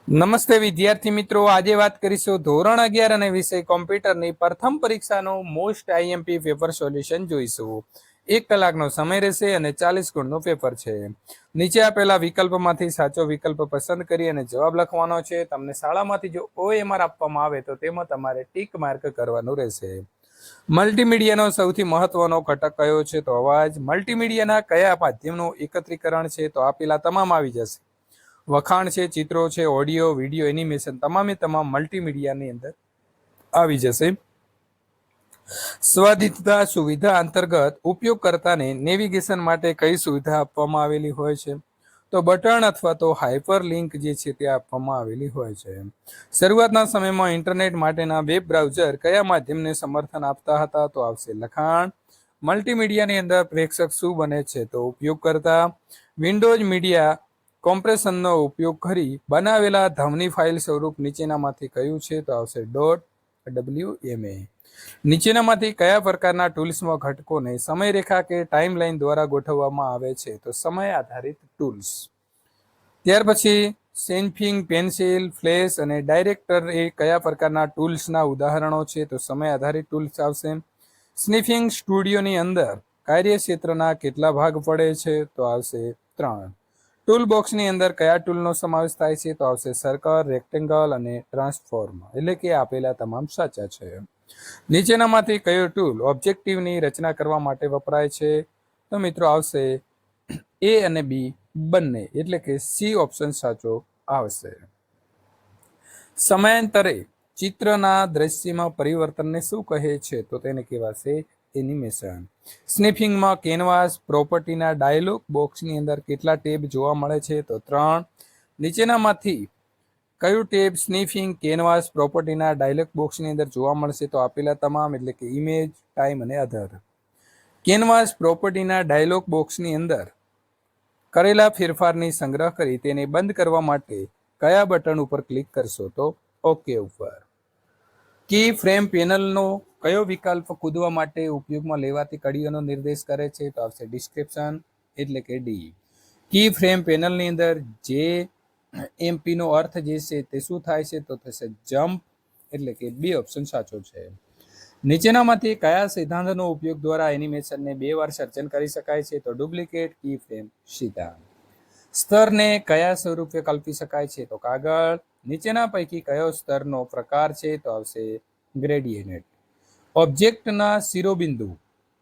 નમસ્તે વિદ્યાર્થી મિત્રો, આજે વાત કરીશું ધોરણ 11 અને વિષય કોમ્પ્યુટરની પ્રથમ પરીક્ષાનું મોસ્ટ આઈએમપી પેપર સોલ્યુશન જોઈશું. 1 કલાકનો સમય રહેશે અને 40 ગુણનું પેપર છે. નીચે આપેલા વિકલ્પમાંથી સાચો વિકલ્પ પસંદ કરી અને જવાબ લખવાનો છે. તમને શાળામાંથી જો OMR આપવામાં આવે તો તેમાં તમારે ટીક માર્ક કરવાનું રહેશે. મલ્ટીમીડિયાનો સૌથી મહત્વનો ઘટક કયો છે? તો અવાજ. મલ્ટીમીડિયાના કયા માધ્યમનું એકત્રીકરણ છે? તો આપેલા તમામ આવી જશે. વખાણ છે, ચિત્રો છે, ઓડિયો, વિડીયો, એનિમેશન, તમામે તમામ મલ્ટીમીડિયાની અંદર આવી જશે. સ્વાધીનતા સુવિધા અંતર્ગત ઉપયોગકર્તાને નેવિગેશન માટે કઈ સુવિધા આપવામાં આવેલી હોય છે? તો બટન અથવા તો હાઇપર લિંક જે છે તે આપવામાં આવેલી હોય છે. શરૂઆતના સમયમાં ઇન્ટરનેટ માટેના વેબ બ્રાઉઝર કયા માધ્યમને સમર્થન આપતા હતા? તો આવશે લખાણ. મલ્ટીમીડિયાની અંદર પ્રેક્ષક શું બને છે? તો ઉપયોગકર્તા. વિન્ડોઝ મીડિયા કોમ્પ્રેશનનો ઉપયોગ કરી બનાવેલા ધ્વનિ ફાઇલ સ્વરૂપ નીચેનામાંથી કયું છે? તો આવશે .wma. નીચેનામાંથી કયા પ્રકારના ટૂલ્સમાં ઘટકોને સમયરેખા કે ટાઈમલાઈન દ્વારા ગોઠવવામાં આવે છે? તો સમય આધારિત ટૂલ્સ. ત્યાર પછી સેન્ફિંગ, પેન્સિલ, ફ્લેશ અને ડાયરેક્ટર એ કયા પ્રકારના ટૂલ્સના ઉદાહરણો છે? તો સમય આધારિત ટૂલ્સ આવશે. સ્નિફિંગ સ્ટુડિયોની અંદર કાર્યક્ષેત્રના કેટલા ભાગ પડે છે? તો આવશે 3. ટૂલ બોક્સની અંદર કયા ટૂલનો સમાવેશ થાય છે? તો આવશે સર્કલ, રેક્ટેંગલ અને ટ્રાન્સફોર્મ. એટલે કે આપેલા તમામ સાચા છે. નીચેનામાંથી કયો ટૂલ ઓબ્જેક્ટિવની રચના કરવા માટે વપરાય છે? તો મિત્રો આવશે A અને B બંને, એટલે કે C ઓપ્શન સાચો આવશે. સમયાંતરે ચિત્રના દ્રશ્યમાં પરિવર્તનને શું કહે છે? તો તેને કહેવાશે એનિમેશન. સ્નિફિંગમાં કેનવાસ પ્રોપર્ટીના ડાયલોગ બોક્સની અંદર કેટલા ટેબ જોવા મળે છે? તો 3. નીચેનામાંથી કયું ટેબ સ્નિફિંગ કેનવાસ પ્રોપર્ટીના ડાયલોગ બોક્સની અંદર જોવા મળશે? તો આપેલા તમામ, એટલે કે ઇમેજ, ટાઈમ અને અધર. કેનવાસ પ્રોપર્ટીના ડાયલોગ બોક્સની અંદર કરેલા ફેરફારની સંગ્રહ કરી તેને બંધ કરવા માટે કયા બટન ઉપર ક્લિક કરશો? તો ઓકે ઉપર. કી ફ્રેમ પેનલનો કયો વિકલ્પ કૂદવા માટે ઉપયોગમાં લેવાતી કડીઓનો નિર્દેશ કરે છે? તો આવશે ડિસ્ક્રિપ્શન, એટલે કે ડી. કી ફ્રેમ પેનલની અંદર જે એમપી નો અર્થ જે છે તે શું થાય છે? તો થશે જમ્પ, એટલે કે બી ઓપ્શન સાચો છે. નીચેનામાંથી કયા સિદ્ધાંતનો ઉપયોગ દ્વારા એનિમેશનને 2 વાર સર્જન કરી શકાય છે? તો ડુપ્લિકેટ કી ફ્રેમ સિદ્ધાંત. સ્તરને કયા સ્વરૂપે કલ્પી શકાય છે? તો કાગળ. નીચેના પૈકી કયો સ્તરનો પ્રકાર છે? તો આવશે ગ્રેડિયન્ટ. ઓબ્જેક્ટના શિરોબિંદુ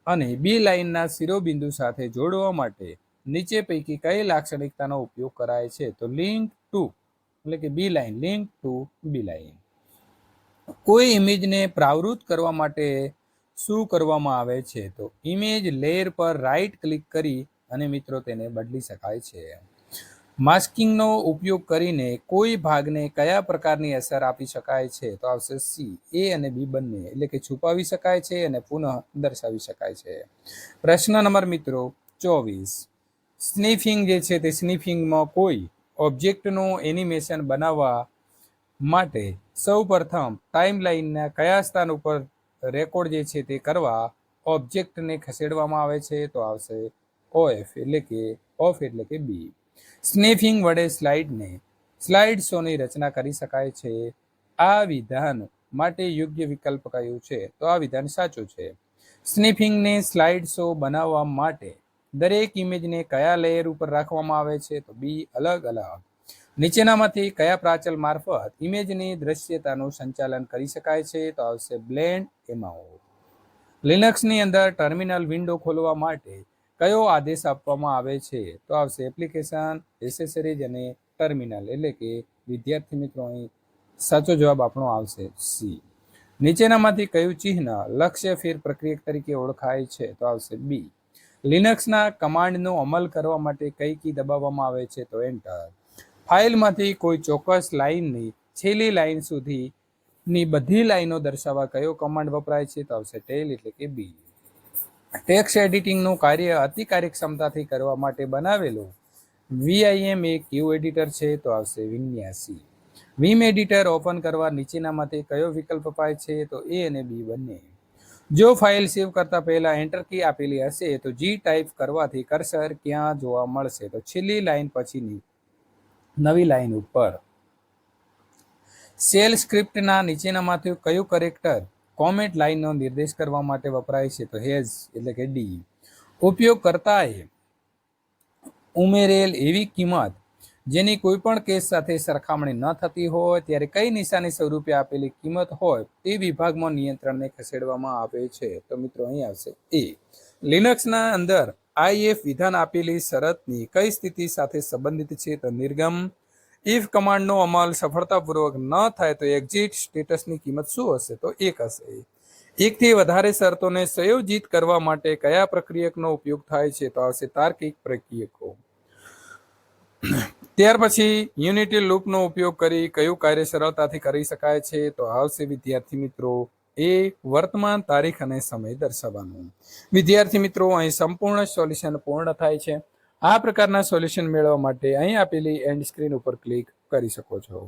અને બી લાઇનના શિરોબિંદુ સાથે જોડવા માટે નીચે પૈકી કઈ લાક્ષણિકતાનો ઉપયોગ કરાય છે? તો લિંક ટુ, એટલે કે બી લાઇન, લિંક ટુ બી લાઇન. કોઈ ઇમેજને પ્રાવૃત્ત કરવા માટે શું કરવામાં આવે છે? તો ઇમેજ લેયર પર રાઈટ ક્લિક કરી અને મિત્રો તેને બદલી શકાય છે. માસ્કિંગનો ઉપયોગ કરીને કોઈ ભાગને કયા પ્રકારની અસર આપી શકાય છે? તો આવશે સી. એ અને બી બંને, એટલે કે છુપાવી શકાય છે અને પુનઃ દર્શાવી શકાય છે. પ્રશ્ન નંબર મિત્રો 24. સ્નિફિંગ જે છે તે સ્નિફિંગમાં કોઈ ઓબ્જેક્ટનું એનિમેશન બનાવવા માટે સૌ પ્રથમ ટાઈમલાઈનના કયા સ્થાન ઉપર રેકોર્ડ જે છે તે કરવા ઓબ્જેક્ટને ખસેડવામાં આવે છે? તો આવશે ઓએફ, એટલે કે ઓફ, એટલે કે બી. સ્નિફિંગ વડે સ્લાઇડ શોની રચના કરી શકાય છે. આ વિધાન માટે યોગ્ય વિકલ્પ કયું છે? તો આ વિધાન સાચું છે. સ્નિફિંગને સ્લાઇડ શો બનાવવા માટે દરેક ઇમેજને કયા લેયર ઉપર રાખવામાં આવે છે? તો બી, અલગ અલગ. નીચેનામાંથી કયા પ્રાચલ મારફત ઇમેજની દ્રશ્યતાનું સંચાલન કરી શકાય છે? તો આવશે બ્લેન્ડ એમાઉન્ટ. લિનક્સની અંદર ટર્મિનલ વિન્ડો ખોલવા માટે કયો આદેશ આપવામાં આવે છે? તો આવશે એપ્લિકેશન, એસેસરીઝ અને ટર્મિનલ, એટલે કે વિદ્યાર્થી મિત્રો અહીં સાચો જવાબ આપણો આવશે સી. નીચેનામાંથી કયું ચિહ્ન લક્ષ્ય ફેર પ્રક્રિયક તરીકે ઓળખાય છે? તો આવશે બી. લિનક્સના કમાન્ડનો અમલ કરવા માટે કઈ કી દબાવવામાં આવે છે? તો એન્ટર. ફાઇલમાંથી કોઈ ચોક્કસ લાઇનની છેલ્લી લાઇન સુધીની બધી લાઇનો દર્શાવવા કયો કમાન્ડ વપરાય છે? તો આવશે ટેલ, એટલે કે બી. ટેક્સ્ટ એડિટિંગનું કાર્ય અતિ કાર્યક્ષમતાથી કરવા માટે બનાવેલું VIM એક કેવું એડિટર છે? તો આવશે વિન્યાસી. વિમ એડિટર ઓપન કરવા નીચેનામાંથી કયો વિકલ્પ અપાય છે? તો એ અને બી બંને. જો ફાઇલ સેવ કરતા પહેલા એન્ટર કી આપેલી હશે તો જી ટાઈપ કરવાથી કર્સર ક્યાં જોવા મળશે? તો છેલ્લી લાઇન પછીની નવી લાઇન ઉપર. શેલ સ્ક્રિપ્ટના નીચેનામાંથી કયું કરેક્ટર કોમેન્ટ લાઇનનો નિર્દેશ કરવા માટે વપરાય છે? તો હેઝ એટલે કે ડી. ઉપયોગકર્તાએ ઉમેરેલ એવી કિંમત જેની કોઈ પણ કેસ સાથે સરખામણી ન થતી હોય ત્યારે કઈ નિશાની સ્વરૂપે આપેલી કિંમત હોય તે વિભાગમાં નિયંત્રણને ખસેડવામાં આવે છે? તો મિત્રો અહીં આવશે એ. લિનક્સના અંદર આઈએફ વિધાન આપેલી શરતની કઈ સ્થિતિ સાથે સંબંધિત છે? તો નિર્ગમ. ઇફ કમાન્ડનો અમલ સફળતાપૂર્વક ન થાય તો એક્ઝિટ સ્ટેટસની કિંમત શું હશે? તો 1 હશે. એકથી વધારે શરતોને સંયોજિત કરવા માટે કયા પ્રક્રિયકનો ઉપયોગ થાય છે? તો આવશે તાર્કિક પ્રક્રિયકો. ત્યાર પછી યુનિટી લૂપનો ઉપયોગ કરી કયું કાર્ય સરળતાથી કરી શકાય છે? તો આવશે વિદ્યાર્થી મિત્રો એ વર્તમાન તારીખ અને સમય દર્શાવવાનું. વિદ્યાર્થી મિત્રો અહીં સંપૂર્ણ સોલ્યુશન પૂર્ણ થાય છે. આ પ્રકારના સોલ્યુશન મેળવવા માટે અહીં આપેલી એન્ડ સ્ક્રીન ઉપર ક્લિક કરી શકો છો.